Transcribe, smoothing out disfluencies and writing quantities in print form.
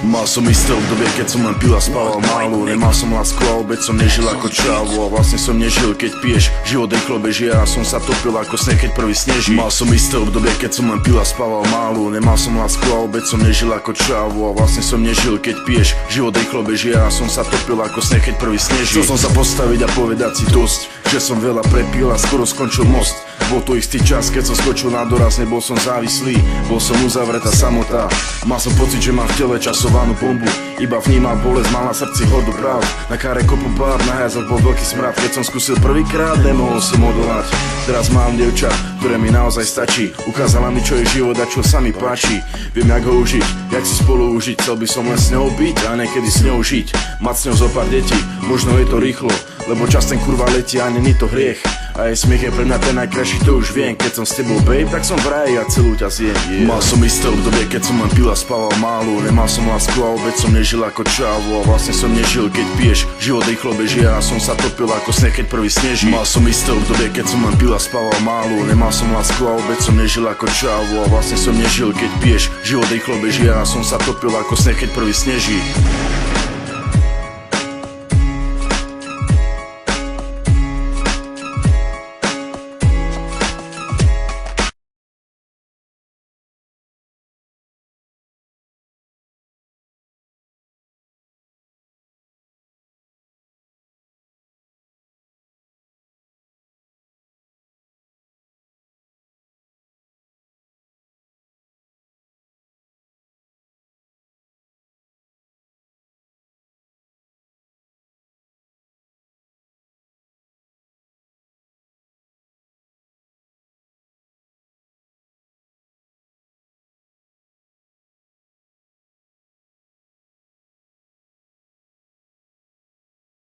Mal som isté obdobie, keď som len pil a spával málo. Nemal som lásku a obec som nežil ako čavo. A vlastne som nežil, keď piješ. Život rýchlo beží a som sa topil ako sneh, keď prvý sneží. Mal som isté obdobie, keď som len pil a spával málo. Nemal som lásku a obec som nežil ako čavo. A vlastne som nežil, keď piješ. Život rýchlo beží a som sa topil ako sneh, keď prvý sneží. Chcel som sa postaviť a povedať si dosť, že som veľa prepil a skoro skončil most. Bol to istý čas, keď som skočil na doraz, nebol som závislý, bol som uzavretá samota. Mal som pocit, že mám v tele časovanú bombu, iba vnímal bolesť, mal na srdci hordu práv. Na káre kopu pár, na jazyk bol veľký smrad. Keď som skúsil prvýkrát, nemohol som odolať. Teraz mám dievča, ktoré mi naozaj stačí. Ukázala mi, čo je život a čo sa mi páči. Viem, jak ho užiť, jak si spolu užiť. Chcel by som len s ňou byť a niekedy s ňou žiť. Mať s ňou zo pár detí, možno je to rýchlo, lebo čas ten kurva letí a není to hriech. A jej smiech je pre mňa ten najkrajší, to už viem. Keď som s tebou babe, tak som v raji a celú ťa zjem. Mal som isté obdobie, keď som len pil a spával málo. Nemal som lásku a obec som nežil ako čavo. A vlastne som nežil, keď piješ. Život rýchlo beží a som sa topil ako sneh, keď prvý sneží. Mal som isté obdobie, keď som len pil a spával málo. Nemal som lásku a obec som nežil ako čavo. A vlastne som nežil, keď piješ. Život rýchlo beží a som sa topil ako sneh, keď prvý sneží.